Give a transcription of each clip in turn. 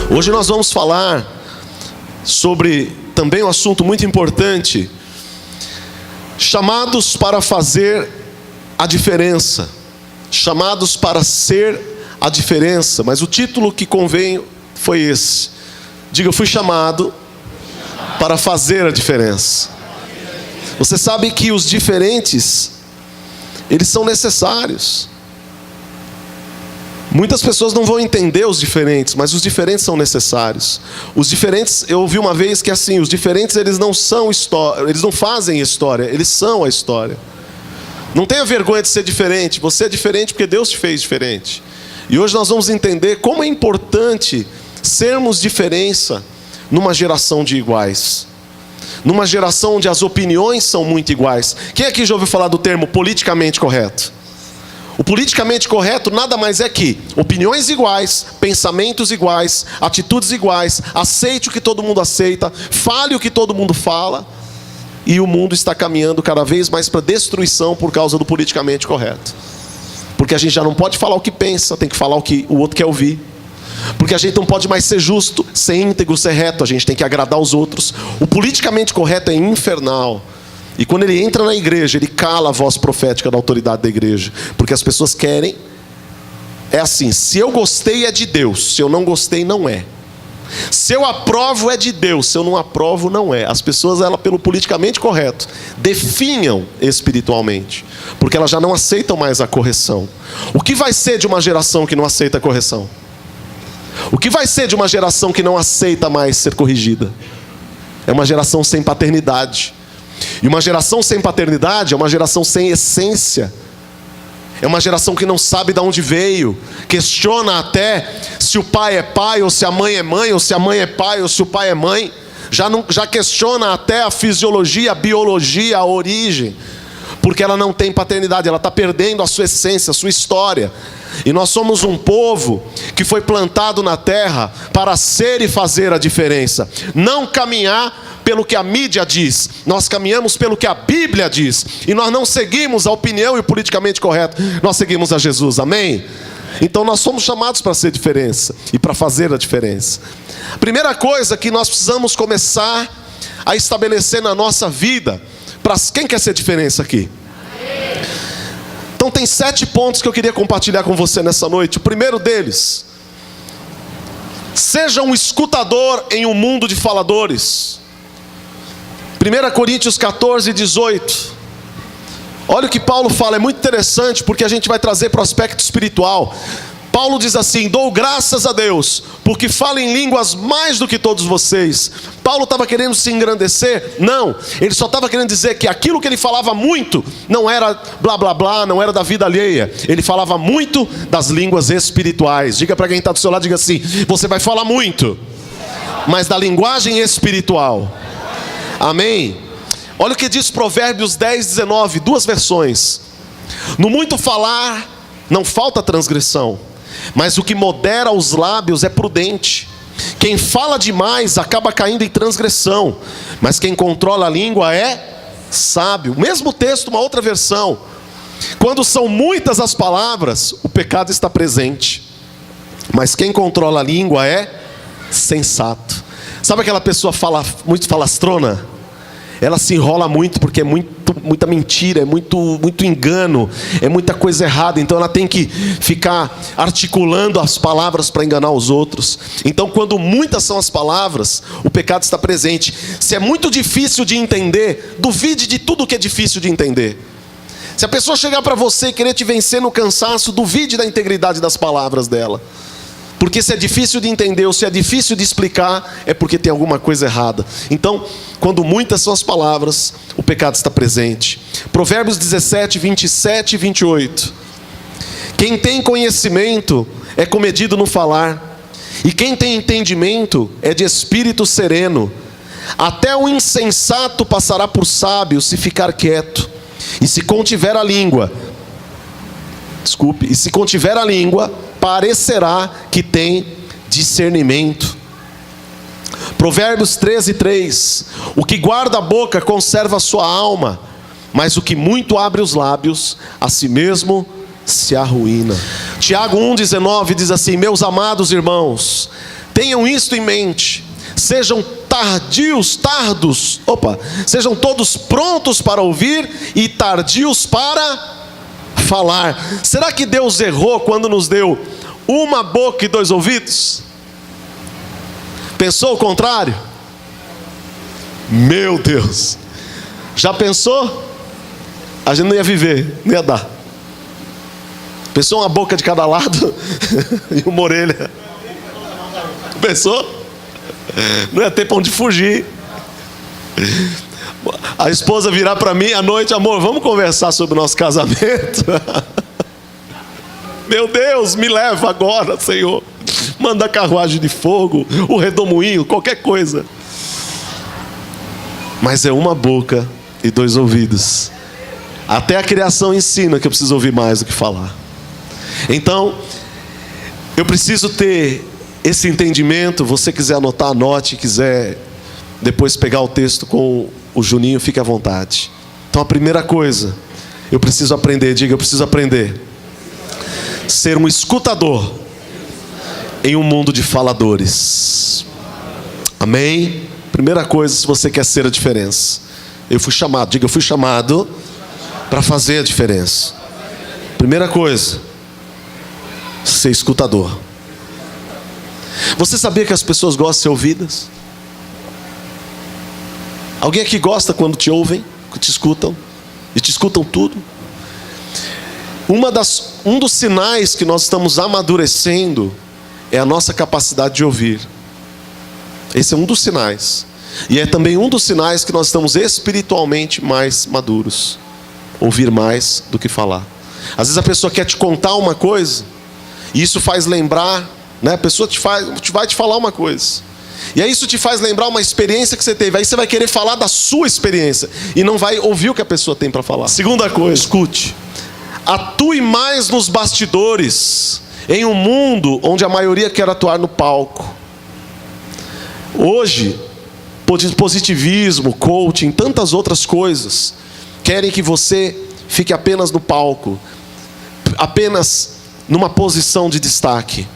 Hoje nós vamos falar sobre também um assunto muito importante, chamados para fazer a diferença, chamados para ser a diferença, mas o título que convém foi esse. Diga, eu fui chamado para fazer a diferença. Você sabe que os diferentes, eles são necessários. Muitas pessoas não vão entender os diferentes, mas os diferentes são necessários. Os diferentes, eu ouvi uma vez que assim, os diferentes eles não são história, eles não fazem história, eles são a história. Não tenha vergonha de ser diferente, você é diferente porque Deus te fez diferente. E hoje nós vamos entender como é importante sermos diferença numa geração de iguais. Numa geração onde as opiniões são muito iguais. Quem aqui já ouviu falar do termo politicamente correto? O politicamente correto nada mais é que opiniões iguais, pensamentos iguais, atitudes iguais, aceite o que todo mundo aceita, fale o que todo mundo fala, e o mundo está caminhando cada vez mais para destruição por causa do politicamente correto. Porque a gente já não pode falar o que pensa, tem que falar o que o outro quer ouvir. Porque a gente não pode mais ser justo, ser íntegro, ser reto, a gente tem que agradar os outros. O politicamente correto é infernal. E quando ele entra na igreja, ele cala a voz profética da autoridade da igreja. Porque as pessoas querem, é assim, se eu gostei é de Deus, se eu não gostei não é. Se eu aprovo é de Deus, se eu não aprovo não é. As pessoas, elas, pelo politicamente correto, definham espiritualmente. Porque elas já não aceitam mais a correção. O que vai ser de uma geração que não aceita a correção? O que vai ser de uma geração que não aceita mais ser corrigida? É uma geração sem paternidade. E uma geração sem paternidade é uma geração sem essência. É uma geração que não sabe de onde veio. Questiona até se o pai é pai, ou se a mãe é mãe, ou se a mãe é pai, ou se o pai é mãe. Já questiona até a fisiologia, a biologia, a origem. Porque ela não tem paternidade, ela está perdendo a sua essência, a sua história. E nós somos um povo que foi plantado na terra para ser e fazer a diferença. Não caminhar pelo que a mídia diz, nós caminhamos pelo que a Bíblia diz. E nós não seguimos a opinião e o politicamente correto, nós seguimos a Jesus, amém? Então nós somos chamados para ser diferença e para fazer a diferença. A primeira coisa que nós precisamos começar a estabelecer na nossa vida, para quem quer ser diferença aqui? Então tem 7 pontos que eu queria compartilhar com você nessa noite. O primeiro deles: seja um escutador em um mundo de faladores. 1 Coríntios 14, 18. Olha o que Paulo fala, é muito interessante, porque a gente vai trazer para o aspecto espiritual. Paulo diz assim: dou graças a Deus, porque falo em línguas mais do que todos vocês. Paulo estava querendo se engrandecer? Não, ele só estava querendo dizer que aquilo que ele falava muito não era blá blá blá, não era da vida alheia. Ele falava muito das línguas espirituais. Diga para quem está do seu lado, diga assim: você vai falar muito, mas da linguagem espiritual. Amém? Olha o que diz Provérbios 10, 19, 2 versões. No muito falar não falta transgressão, mas o que modera os lábios é prudente. Quem fala demais acaba caindo em transgressão, mas quem controla a língua é sábio. O mesmo texto, uma outra versão: quando são muitas as palavras, o pecado está presente, mas quem controla a língua é sensato. Sabe aquela pessoa muito falastrona? Ela se enrola muito porque é muita mentira, é muito engano, é muita coisa errada. Então ela tem que ficar articulando as palavras para enganar os outros. Então quando muitas são as palavras, o pecado está presente. Se é muito difícil de entender, duvide de tudo que é difícil de entender. Se a pessoa chegar para você e querer te vencer no cansaço, duvide da integridade das palavras dela. Porque se é difícil de entender ou se é difícil de explicar, é porque tem alguma coisa errada. Então, quando muitas são as palavras, o pecado está presente. Provérbios 17, 27 e 28. Quem tem conhecimento é comedido no falar, e quem tem entendimento é de espírito sereno. Até o insensato passará por sábio se ficar quieto, e se contiver a língua, parecerá que tem discernimento. Provérbios 13, 3. O que guarda a boca conserva a sua alma, mas o que muito abre os lábios, a si mesmo se arruína. Tiago 1,19 diz assim: meus amados irmãos, tenham isto em mente, sejam sejam todos prontos para ouvir e tardios para falar. Será que Deus errou quando nos deu uma boca e 2 ouvidos? Pensou o contrário? Meu Deus, já pensou? A gente não ia viver, não ia dar. Pensou uma boca de cada lado e uma orelha? Pensou? Não ia ter pra onde fugir. A esposa virar para mim à noite: amor, vamos conversar sobre o nosso casamento? Meu Deus, me leva agora, Senhor. Manda a carruagem de fogo, o redemoinho, qualquer coisa. Mas é uma boca e 2 ouvidos. Até a criação ensina que eu preciso ouvir mais do que falar. Então, eu preciso ter esse entendimento. Você quiser anotar, anote. Quiser depois pegar o texto com o Juninho, fique à vontade. Então a primeira coisa, eu preciso aprender. Diga, eu preciso aprender. Ser um escutador em um mundo de faladores. Amém? Primeira coisa, se você quer ser a diferença. Eu fui chamado, diga, eu fui chamado para fazer a diferença. Primeira coisa, ser escutador. Você sabia que as pessoas gostam de ser ouvidas? Alguém aqui gosta quando te ouvem, que te escutam, e te escutam tudo? Um dos sinais que nós estamos amadurecendo é a nossa capacidade de ouvir. Esse é um dos sinais. E é também um dos sinais que nós estamos espiritualmente mais maduros. Ouvir mais do que falar. Às vezes a pessoa quer te contar uma coisa, e isso faz lembrar, né? A pessoa vai te falar uma coisa, e aí isso te faz lembrar uma experiência que você teve. Aí você vai querer falar da sua experiência e não vai ouvir o que a pessoa tem para falar. Segunda coisa, escute. Atue mais nos bastidores, em um mundo onde a maioria quer atuar no palco. Hoje, positivismo, coaching, tantas outras coisas querem que você fique apenas no palco, apenas numa posição de destaque.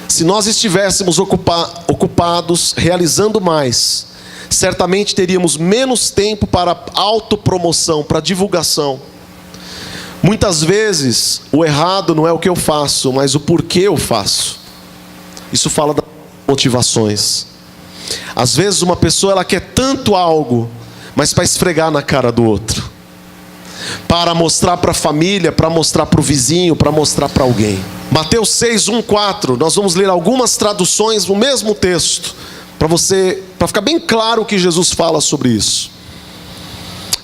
Se nós estivéssemos ocupados realizando mais, certamente teríamos menos tempo para autopromoção, para divulgação. Muitas vezes o errado não é o que eu faço, mas o porquê eu faço. Isso fala das motivações. Às vezes uma pessoa ela quer tanto algo, mas para esfregar na cara do outro, para mostrar para a família, para mostrar para o vizinho, para mostrar para alguém. Mateus 6, 1, 4, nós vamos ler algumas traduções do mesmo texto, para ficar bem claro o que Jesus fala sobre isso.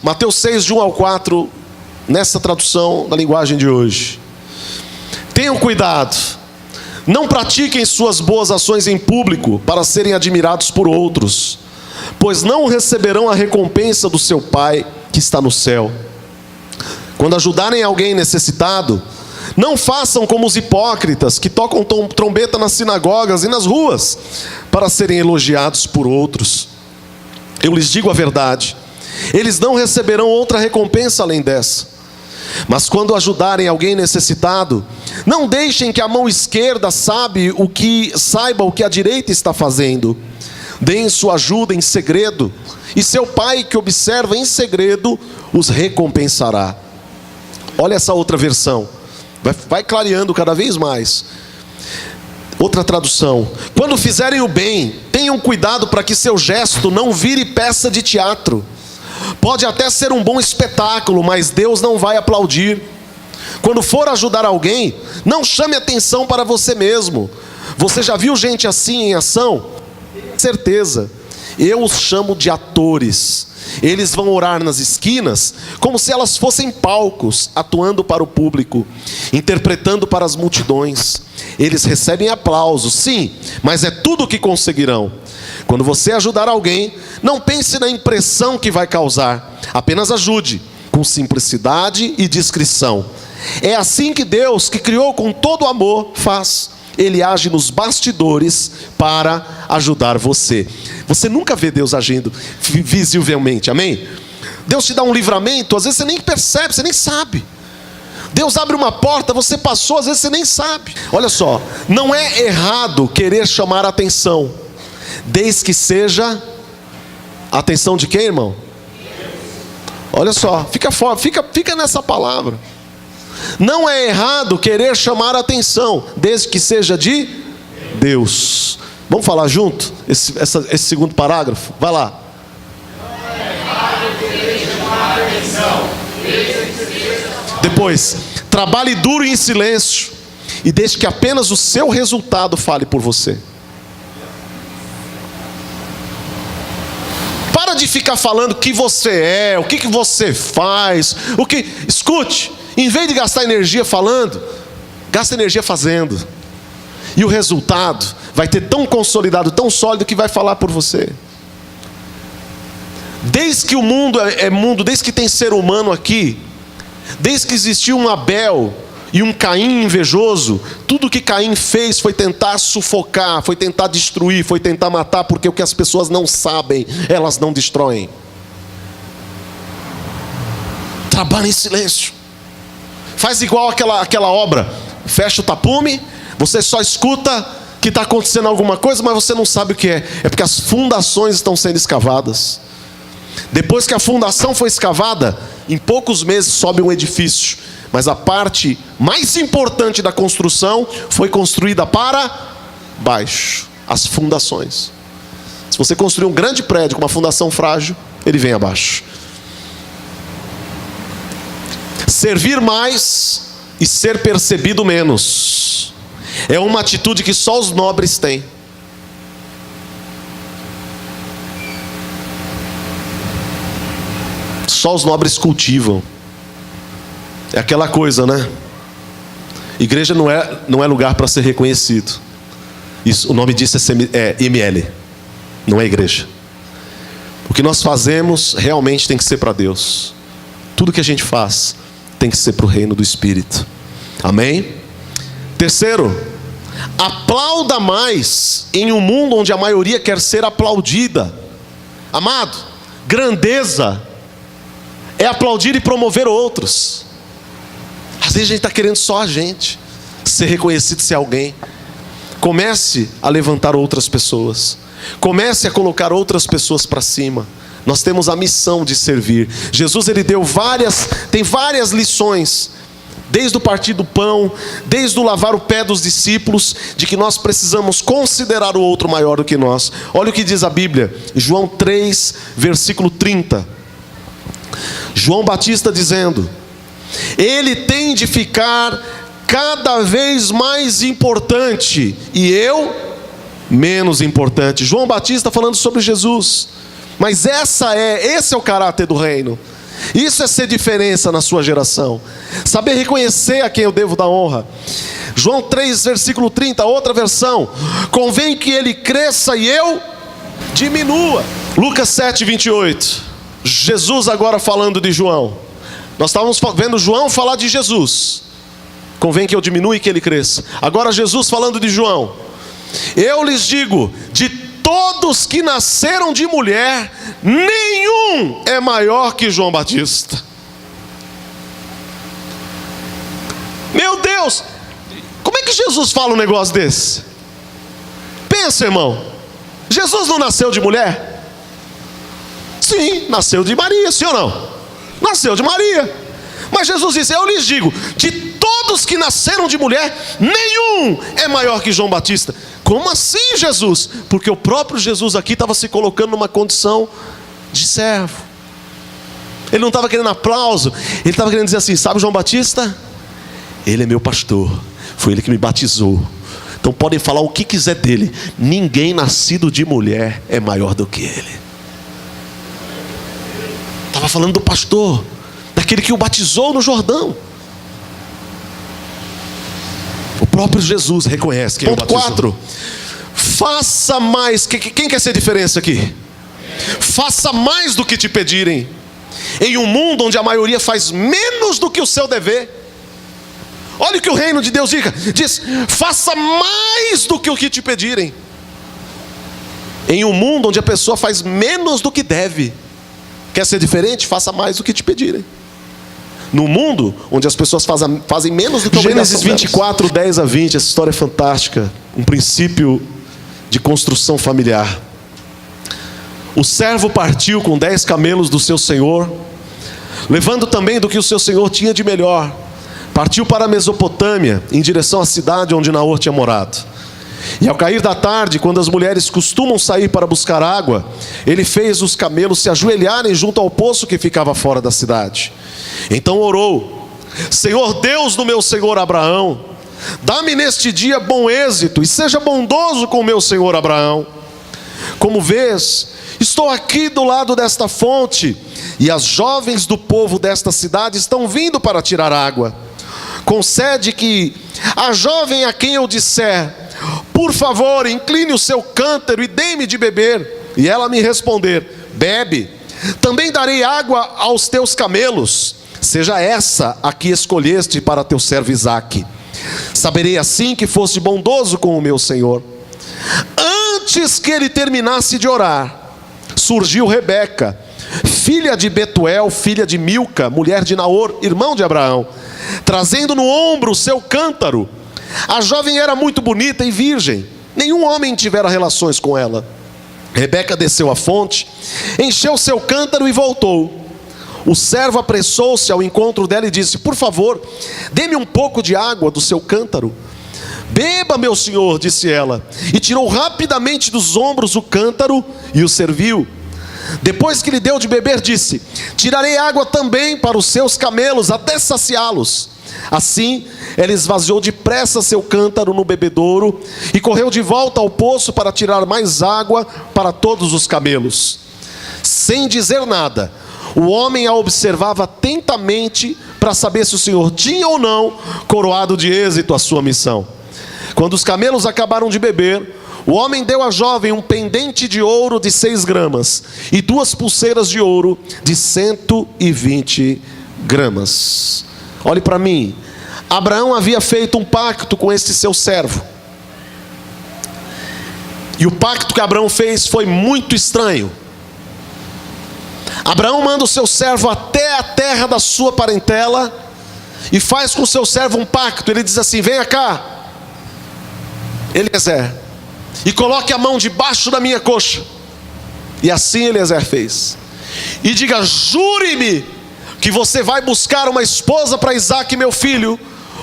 Mateus 6, de 1 ao 4, nessa tradução da linguagem de hoje. Tenham cuidado, não pratiquem suas boas ações em público para serem admirados por outros, pois não receberão a recompensa do seu Pai que está no céu. Quando ajudarem alguém necessitado, não façam como os hipócritas que tocam trombeta nas sinagogas e nas ruas para serem elogiados por outros. Eu lhes digo a verdade, eles não receberão outra recompensa além dessa. Mas quando ajudarem alguém necessitado, não deixem que a mão esquerda saiba o que a direita está fazendo. Deem sua ajuda em segredo, e seu Pai que observa em segredo os recompensará. Olha essa outra versão, vai clareando cada vez mais. Outra tradução: quando fizerem o bem, tenham cuidado para que seu gesto não vire peça de teatro. Pode até ser um bom espetáculo, mas Deus não vai aplaudir. Quando for ajudar alguém, não chame atenção para você mesmo. Você já viu gente assim em ação? Certeza. Eu os chamo de atores. Eles vão orar nas esquinas como se elas fossem palcos, atuando para o público, interpretando para as multidões. Eles recebem aplausos, sim, mas é tudo o que conseguirão. Quando você ajudar alguém, não pense na impressão que vai causar. Apenas ajude, com simplicidade e discrição. É assim que Deus, que criou com todo amor, faz. Ele age nos bastidores para ajudar você. Você nunca vê Deus agindo visivelmente, amém? Deus te dá um livramento, às vezes você nem percebe, você nem sabe. Deus abre uma porta, você passou, às vezes você nem sabe. Olha só, não é errado querer chamar a atenção, desde que seja a atenção de quem, irmão? Olha só, fica nessa palavra. Não é errado querer chamar a atenção, desde que seja de Deus. Vamos falar junto? Esse segundo parágrafo? Vai lá. Não é errado querer chamar a atenção, desde que seja... Depois, trabalhe duro e em silêncio, e deixe que apenas o seu resultado fale por você. Para de ficar falando o que você é, o que você faz, escute, em vez de gastar energia falando, gasta energia fazendo. E o resultado vai ter tão consolidado, tão sólido, que vai falar por você. Desde que o mundo é mundo, desde que tem ser humano aqui, desde que existiu um Abel e um Caim invejoso, tudo que Caim fez foi tentar sufocar, foi tentar destruir, foi tentar matar, porque o que as pessoas não sabem, elas não destroem. Trabalha em silêncio. Faz igual aquela obra, fecha o tapume, você só escuta que está acontecendo alguma coisa, mas você não sabe o que é. É porque as fundações estão sendo escavadas. Depois que a fundação foi escavada, em poucos meses sobe um edifício. Mas a parte mais importante da construção foi construída para baixo, as fundações. Se você construir um grande prédio com uma fundação frágil, ele vem abaixo. Servir mais e ser percebido menos é uma atitude que só os nobres têm. Só os nobres cultivam. É aquela coisa, né? Igreja não é lugar para ser reconhecido. Isso, o nome disso é ML. Não é igreja. O que nós fazemos realmente tem que ser para Deus. Tudo que a gente faz tem que ser para o reino do Espírito. Amém? Terceiro, aplauda mais em um mundo onde a maioria quer ser aplaudida. Amado, grandeza é aplaudir e promover outros. Às vezes a gente está querendo só a gente ser reconhecido, ser alguém. Comece a levantar outras pessoas. Comece a colocar outras pessoas para cima. Nós temos a missão de servir. Jesus, ele tem várias lições, desde o partir do pão, desde o lavar o pé dos discípulos, de que nós precisamos considerar o outro maior do que nós. Olha o que diz a Bíblia, João 3, versículo 30. João Batista dizendo: ele tem de ficar cada vez mais importante e eu menos importante. João Batista falando sobre Jesus. Mas esse é o caráter do reino. Isso é ser diferença na sua geração. Saber reconhecer a quem eu devo dar honra. João 3, versículo 30, outra versão: convém que ele cresça e eu diminua. Lucas 7, 28. Jesus agora falando de João. Nós estávamos vendo João falar de Jesus. Convém que eu diminua e que ele cresça. Agora Jesus falando de João: eu lhes digo, de todos que nasceram de mulher, nenhum é maior que João Batista. Meu Deus, como é que Jesus fala um negócio desse? Pensa, irmão, Jesus não nasceu de mulher? Sim, nasceu de Maria, sim ou não? Nasceu de Maria. Mas Jesus disse: eu lhes digo, de todos que nasceram de mulher, nenhum é maior que João Batista. Como assim, Jesus? Porque o próprio Jesus aqui estava se colocando numa condição de servo. Ele não estava querendo aplauso, ele estava querendo dizer assim: sabe João Batista? Ele é meu pastor, foi ele que me batizou. Então podem falar o que quiser dele, ninguém nascido de mulher é maior do que ele. Estava falando do pastor, daquele que o batizou no Jordão. O próprio Jesus reconhece quem o batizou. Ponto 4. Faça mais. Quem quer ser diferença aqui? Faça mais do que te pedirem. Em um mundo onde a maioria faz menos do que o seu dever. Olha o que o reino de Deus diz: faça mais do que o que te pedirem. Em um mundo onde a pessoa faz menos do que deve. Quer ser diferente? Faça mais do que te pedirem. No mundo onde as pessoas fazem menos do que a obrigação delas. Gênesis 24, 10 a 20, essa história é fantástica. Um princípio de construção familiar. O servo partiu com 10 camelos do seu senhor, levando também do que o seu senhor tinha de melhor. Partiu para a Mesopotâmia, em direção à cidade onde Naor tinha morado. E ao cair da tarde, quando as mulheres costumam sair para buscar água, ele fez os camelos se ajoelharem junto ao poço que ficava fora da cidade. Então orou: Senhor Deus do meu senhor Abraão, dá-me neste dia bom êxito e seja bondoso com o meu senhor Abraão. Como vês, estou aqui do lado desta fonte, e as jovens do povo desta cidade estão vindo para tirar água. Concede que a jovem a quem eu disser: por favor, incline o seu cântaro e dê-me de beber, e ela me responder: bebe, também darei água aos teus camelos. Seja essa a que escolheste para teu servo Isaque. Saberei assim que foste bondoso com o meu senhor. Antes que ele terminasse de orar, surgiu Rebeca, filha de Betuel, filha de Milca, mulher de Naor, irmão de Abraão, trazendo no ombro o seu cântaro. A jovem era muito bonita e virgem, nenhum homem tivera relações com ela. Rebeca desceu à fonte, encheu seu cântaro e voltou. O servo apressou-se ao encontro dela e disse: por favor, dê-me um pouco de água do seu cântaro. Beba, meu senhor, disse ela, e tirou rapidamente dos ombros o cântaro e o serviu. Depois que lhe deu de beber, disse: tirarei água também para os seus camelos, até saciá-los. Assim, ela esvaziou depressa seu cântaro no bebedouro e correu de volta ao poço para tirar mais água para todos os camelos. Sem dizer nada, o homem a observava atentamente para saber se o senhor tinha ou não coroado de êxito a sua missão. Quando os camelos acabaram de beber, o homem deu à jovem um pendente de ouro de 6 gramas e 2 pulseiras de ouro de 120 gramas. Olhe para mim. Abraão havia feito um pacto com este seu servo. E o pacto que Abraão fez foi muito estranho. Abraão manda o seu servo até a terra da sua parentela e faz com o seu servo um pacto. Ele diz assim: venha cá, Eliezer, e coloque a mão debaixo da minha coxa. E assim Eliezer fez. E diga: jure-me que você vai buscar uma esposa para Isaque, meu filho,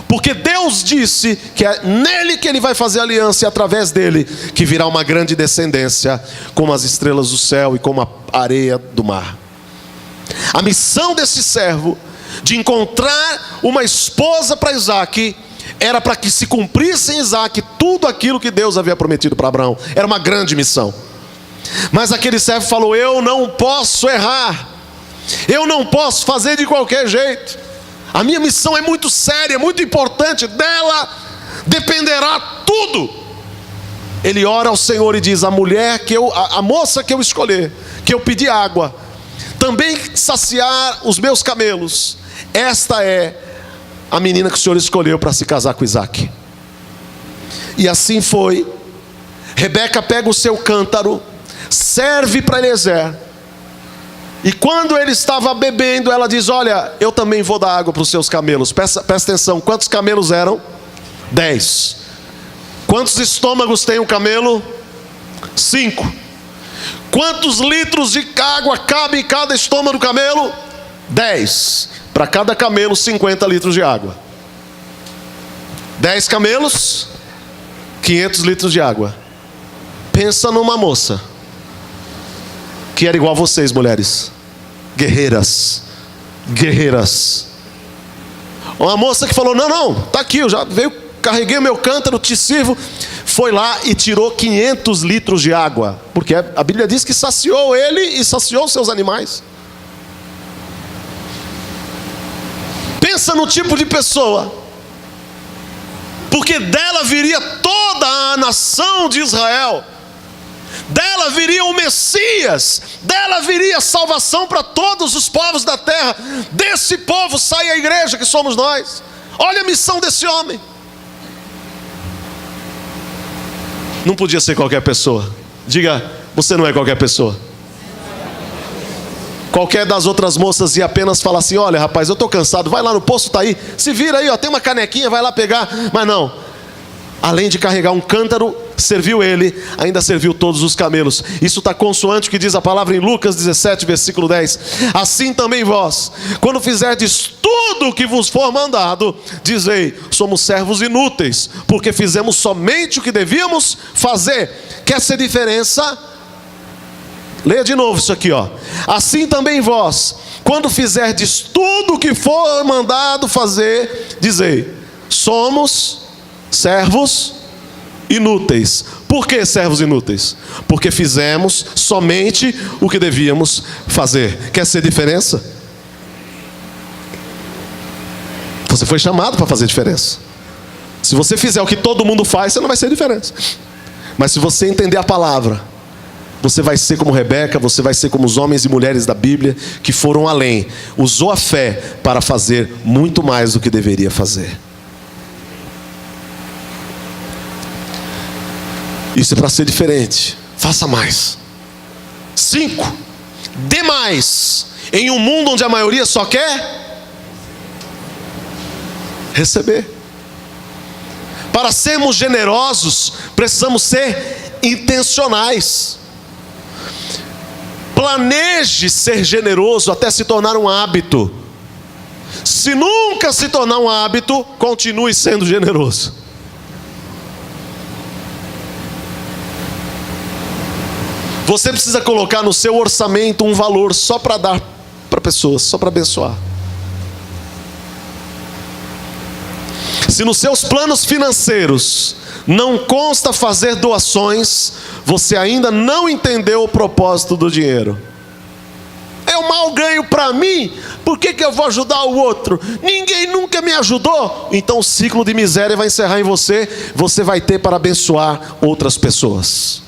porque Deus disse que é nele que ele vai fazer aliança, e através dele que virá uma grande descendência, como as estrelas do céu e como a areia do mar. A missão desse servo de encontrar uma esposa para Isaque era para que se cumprisse em Isaque tudo aquilo que Deus havia prometido para Abraão. Era uma grande missão. Mas aquele servo falou: eu não posso errar, eu não posso fazer de qualquer jeito. A minha missão é muito séria, muito importante, dela dependerá tudo. Ele ora ao Senhor e diz: a moça que eu escolher, que eu pedi água, também saciar os meus camelos, esta é a menina que o Senhor escolheu para se casar com Isaque. E assim foi. Rebeca pega o seu cântaro, serve para Eliezer, e quando ele estava bebendo, ela diz: olha, eu também vou dar água para os seus camelos. Presta atenção, quantos camelos eram? 10. Quantos estômagos tem um camelo? 5. Quantos litros de água cabe em cada estômago do camelo? 10. Para cada camelo, 50 litros de água. 10 camelos, 500 litros de água. Pensa numa moça que era igual a vocês, mulheres. Guerreiras. Guerreiras. Uma moça que falou: não, tá aqui, eu já carreguei o meu cântaro, te sirvo. Foi lá e tirou 500 litros de água, porque a Bíblia diz que saciou ele e saciou seus animais. Pensa no tipo de pessoa, porque dela viria toda a nação de Israel, dela viria o Messias, dela viria a salvação para todos os povos da terra. Desse povo sai a igreja que somos nós. Olha a missão desse homem. Não podia ser qualquer pessoa. Diga: você não é qualquer pessoa. qualquer das outras moças ia apenas falar assim: olha rapaz, eu estou cansado, vai lá no poço, está aí, se vira aí, ó, tem uma canequinha, vai lá pegar. Mas não, além de carregar um cântaro, serviu ele, ainda serviu todos os camelos. Isso está consoante o que diz a palavra em Lucas 17, versículo 10. Assim também vós, quando fizerdes tudo o que vos for mandado, dizei: somos servos inúteis, porque fizemos somente o que devíamos fazer. Quer ser diferença? Leia de novo isso aqui, ó. Assim também vós, quando fizerdes tudo o que for mandado fazer, dizei: somos servos inúteis. Por que servos inúteis? Porque fizemos somente o que devíamos fazer. Quer ser diferença? Você foi chamado para fazer diferença. Se você fizer o que todo mundo faz, você não vai ser diferença. Mas se você entender a palavra, você vai ser como Rebeca, você vai ser como os homens e mulheres da Bíblia que foram além, usou a fé para fazer muito mais do que deveria fazer. Isso é para ser diferente. Faça mais. 5. Dê mais em um mundo onde a maioria só quer receber. Para sermos generosos, precisamos ser intencionais. Planeje ser generoso até se tornar um hábito. Se nunca se tornar um hábito, continue sendo generoso. Você precisa colocar no seu orçamento um valor só para dar para pessoas, só para abençoar. Se nos seus planos financeiros não consta fazer doações, você ainda não entendeu o propósito do dinheiro. É um mau ganho para mim, por que eu vou ajudar o outro? Ninguém nunca me ajudou. Então o ciclo de miséria vai encerrar em você. Você vai ter para abençoar outras pessoas.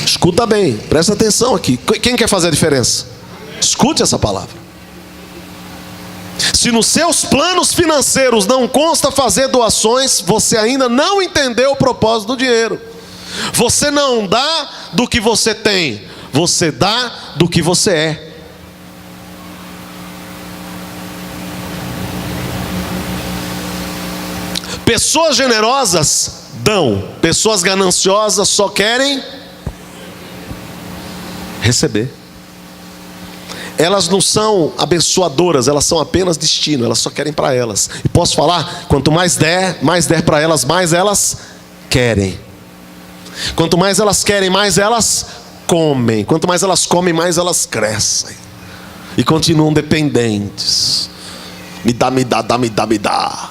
Escuta bem, presta atenção aqui. Quem quer fazer a diferença? Escute essa palavra. Se nos seus planos financeiros não consta fazer doações, você ainda não entendeu o propósito do dinheiro. Você não dá do que você tem, você dá do que você é. Pessoas generosas dão, pessoas gananciosas só querem receber. Elas não são abençoadoras, elas são apenas destino, elas só querem para elas. E posso falar, quanto mais der para elas, mais elas querem. Quanto mais elas querem, mais elas comem. Quanto mais elas comem, mais elas crescem. E continuam dependentes. Me dá, me dá, dá, me dá, me dá.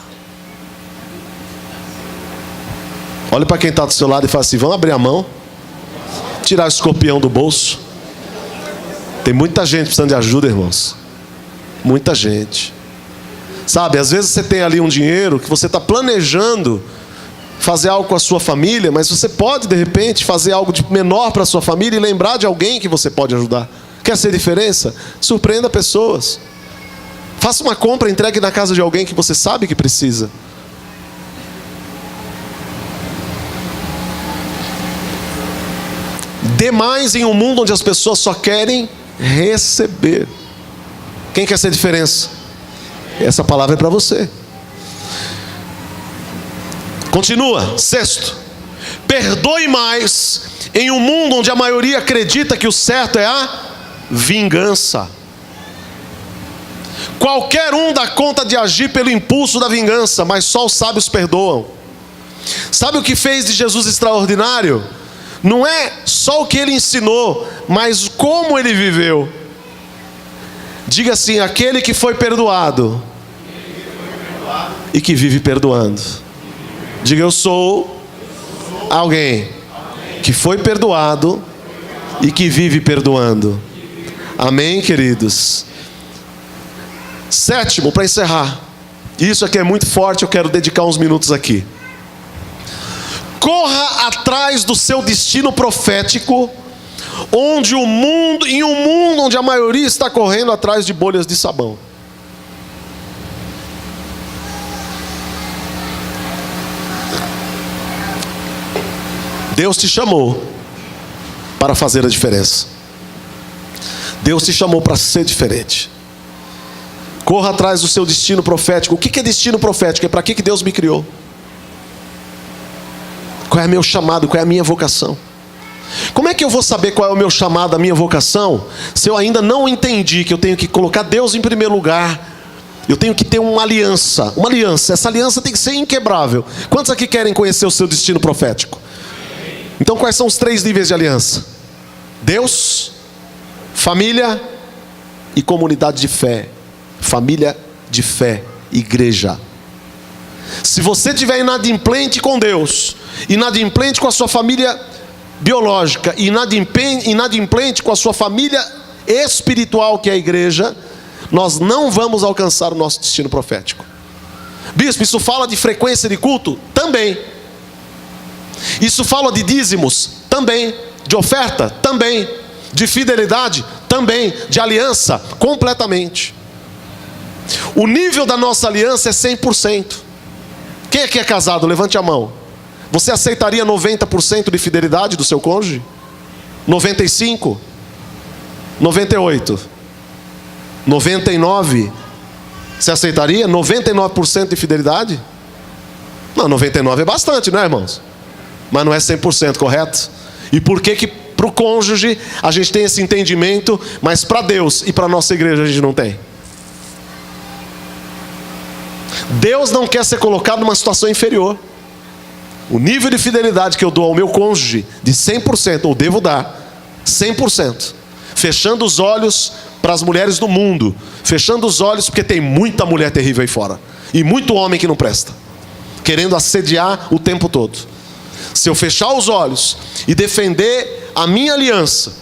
Olha para quem está do seu lado e fala assim: vamos abrir a mão, tirar o escorpião do bolso. Tem muita gente precisando de ajuda, irmãos. Muita gente. Sabe, às vezes você tem ali um dinheiro que você está planejando fazer algo com a sua família, mas você pode de repente fazer algo de menor para a sua família e lembrar de alguém que você pode ajudar. Quer ser diferença? Surpreenda pessoas. Faça uma compra, entregue na casa de alguém que você sabe que precisa. Dê mais em um mundo onde as pessoas só querem receber. Quem quer ser diferença? Essa palavra é para você. Continua. 6. Perdoe mais em um mundo onde a maioria acredita que o certo é a vingança. Qualquer um dá conta de agir pelo impulso da vingança, mas só os sábios perdoam. Sabe o que fez de Jesus extraordinário? Não é só o que ele ensinou, mas como ele viveu. Diga assim: aquele que foi perdoado e que vive perdoando. Diga: eu sou alguém que foi perdoado e que vive perdoando. Amém, queridos? 7, para encerrar. Isso aqui é muito forte, eu quero dedicar uns minutos aqui. Corra atrás do seu destino profético, em um mundo onde a maioria está correndo atrás de bolhas de sabão. Deus te chamou para fazer a diferença. Deus te chamou para ser diferente. Corra atrás do seu destino profético. O que é destino profético? É para que Deus me criou? Qual é o meu chamado? Qual é a minha vocação? Como é que eu vou saber qual é o meu chamado, a minha vocação, se eu ainda não entendi que eu tenho que colocar Deus em primeiro lugar? Eu tenho que ter uma aliança. Uma aliança. Essa aliança tem que ser inquebrável. Quantos aqui querem conhecer o seu destino profético? Então quais são os 3 níveis de aliança? Deus, família e comunidade de fé. Família de fé, igreja. Se você estiver inadimplente com Deus, inadimplente com a sua família biológica, inadimplente com a sua família espiritual, que é a igreja, nós não vamos alcançar o nosso destino profético. Bispo, isso fala de frequência de culto? Também. Isso fala de dízimos? Também. De oferta? Também. De fidelidade? Também. De aliança? Completamente. O nível da nossa aliança é 100%. Quem aqui é casado? Levante a mão. Você aceitaria 90% de fidelidade do seu cônjuge? 95%? 98%? 99%? Você aceitaria 99% de fidelidade? Não, 99% é bastante, não é, irmãos? Mas não é 100%, correto? E por que para o cônjuge a gente tem esse entendimento, mas para Deus e para a nossa igreja a gente não tem? Deus não quer ser colocado numa situação inferior. O nível de fidelidade que eu dou ao meu cônjuge, de 100%, ou devo dar 100%, fechando os olhos para as mulheres do mundo, fechando os olhos porque tem muita mulher terrível aí fora, e muito homem que não presta, querendo assediar o tempo todo. Se eu fechar os olhos e defender a minha aliança,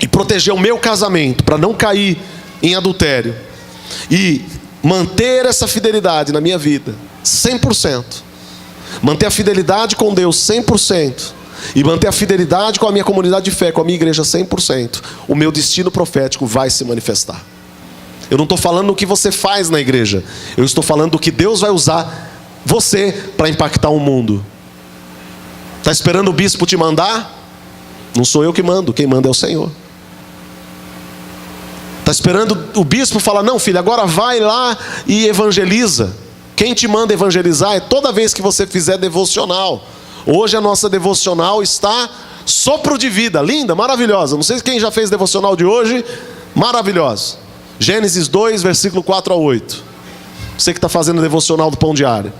e proteger o meu casamento, para não cair em adultério, e manter essa fidelidade na minha vida, 100%, manter a fidelidade com Deus 100%, e manter a fidelidade com a minha comunidade de fé, com a minha igreja 100%, o meu destino profético vai se manifestar. Eu não estou falando do que você faz na igreja, eu estou falando do que Deus vai usar você para impactar o mundo. Está esperando o bispo te mandar? Não sou eu que mando, quem manda é o Senhor. Está esperando o bispo falar: não, filho, agora vai lá e evangeliza. Quem te manda evangelizar é toda vez que você fizer devocional. Hoje a nossa devocional está sopro de vida, linda, maravilhosa. Não sei quem já fez devocional de hoje, maravilhosa. Gênesis 2, versículo 4 a 8. Você que está fazendo devocional do Pão Diário.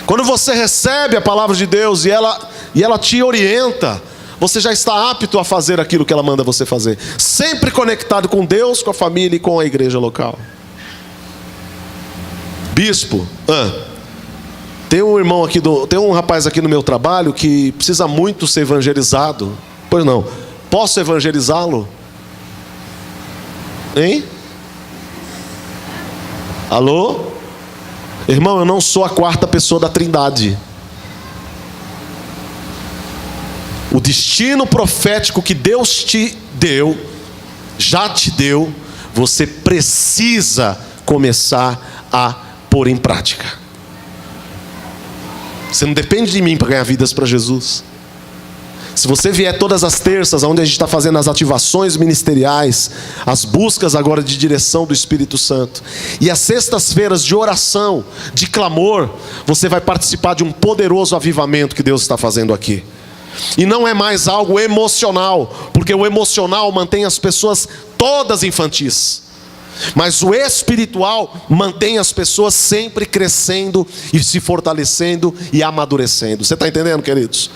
Quando você recebe a palavra de Deus e ela te orienta, você já está apto a fazer aquilo que ela manda você fazer. Sempre conectado com Deus, com a família e com a igreja local. Bispo, tem um irmão aqui, tem um rapaz aqui no meu trabalho que precisa muito ser evangelizado. Pois não, posso evangelizá-lo? Hein? Alô? Irmão, eu não sou a 4ª pessoa da Trindade. O destino profético que Deus te deu, já te deu, você precisa começar a pôr em prática. Você não depende de mim para ganhar vidas para Jesus. Se você vier todas as terças, onde a gente está fazendo as ativações ministeriais, as buscas agora de direção do Espírito Santo, e as sextas-feiras de oração, de clamor, você vai participar de um poderoso avivamento que Deus está fazendo aqui. E não é mais algo emocional, porque o emocional mantém as pessoas todas infantis, mas o espiritual mantém as pessoas sempre crescendo e se fortalecendo e amadurecendo. Você está entendendo, queridos?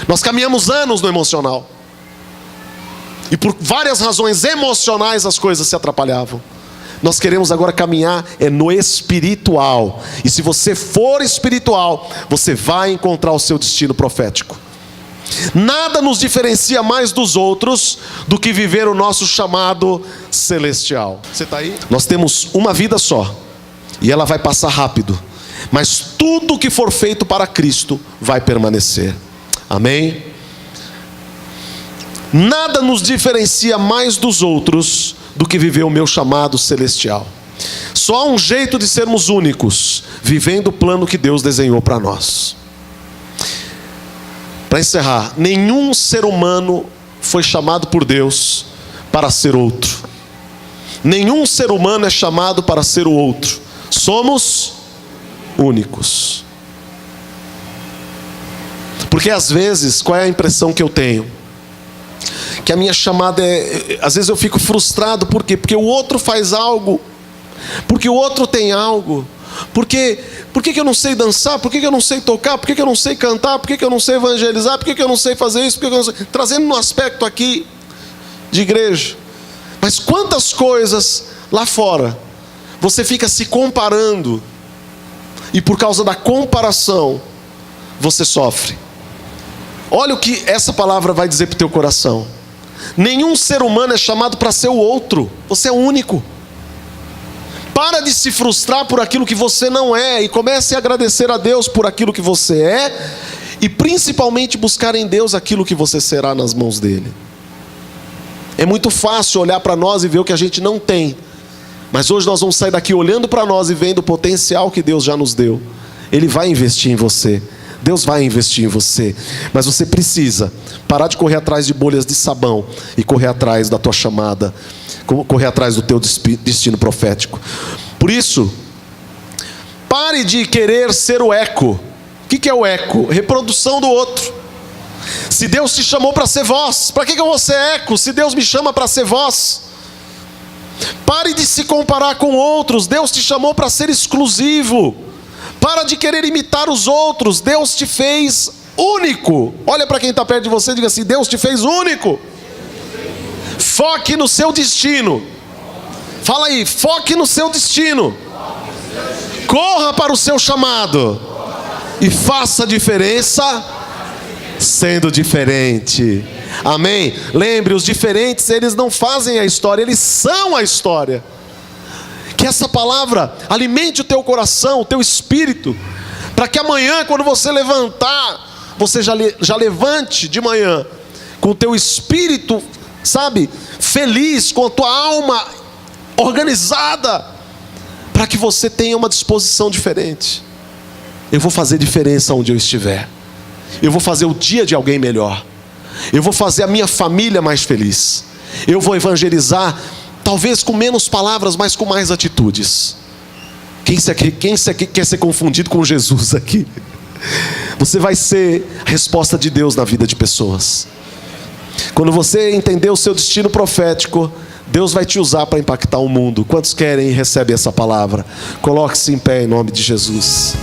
Nós caminhamos anos no emocional, e por várias razões emocionais as coisas se atrapalhavam. Nós queremos agora caminhar no espiritual, e se você for espiritual, você vai encontrar o seu destino profético. Nada nos diferencia mais dos outros do que viver o nosso chamado celestial. Você está aí? Nós temos uma vida só, e ela vai passar rápido, mas tudo que for feito para Cristo vai permanecer. Amém? Nada nos diferencia mais dos outros do que viver o meu chamado celestial. Só há um jeito de sermos únicos: vivendo o plano que Deus desenhou para nós. Para encerrar, nenhum ser humano foi chamado por Deus para ser outro. Nenhum ser humano é chamado para ser o outro. Somos únicos. Porque às vezes, qual é a impressão que eu tenho? Que a minha chamada às vezes eu fico frustrado. Por quê? Porque o outro faz algo, porque o outro tem algo. Por que eu não sei dançar? Por que eu não sei tocar? Por que eu não sei cantar? Por que eu não sei evangelizar? Por que eu não sei fazer isso? Por que eu não sei... Trazendo um aspecto aqui de igreja. Mas quantas coisas lá fora você fica se comparando, e por causa da comparação você sofre. Olha o que essa palavra vai dizer para o teu coração. Nenhum ser humano é chamado para ser o outro. Você é único. Para de se frustrar por aquilo que você não é, e comece a agradecer a Deus por aquilo que você é, e principalmente buscar em Deus aquilo que você será nas mãos dele. É muito fácil olhar para nós e ver o que a gente não tem, mas hoje nós vamos sair daqui olhando para nós e vendo o potencial que Deus já nos deu. Ele vai investir em você. Deus vai investir em você, mas você precisa parar de correr atrás de bolhas de sabão e correr atrás da tua chamada, correr atrás do teu destino profético. Por isso, pare de querer ser o eco. O que é o eco? Reprodução do outro. Se Deus te chamou para ser voz, para que eu vou ser eco se Deus me chama para ser voz? Pare de se comparar com outros. Deus te chamou para ser exclusivo. Para de querer imitar os outros. Deus te fez único. Olha para quem está perto de você e diga assim: Deus te fez único. Foque no seu destino. Fala aí, foque no seu destino. Corra para o seu chamado. E faça a diferença sendo diferente. Amém? Lembre, os diferentes, eles não fazem a história, eles são a história. Que essa palavra alimente o teu coração, o teu espírito, para que amanhã, quando você levantar, você já levante de manhã com o teu espírito, sabe, feliz, com a tua alma organizada, para que você tenha uma disposição diferente. Eu vou fazer diferença onde eu estiver. Eu vou fazer o dia de alguém melhor. Eu vou fazer a minha família mais feliz. Eu vou evangelizar, talvez com menos palavras, mas com mais atitudes. Quem quer ser confundido com Jesus aqui? Você vai ser a resposta de Deus na vida de pessoas. Quando você entender o seu destino profético, Deus vai te usar para impactar o mundo. Quantos querem e recebem essa palavra? Coloque-se em pé em nome de Jesus.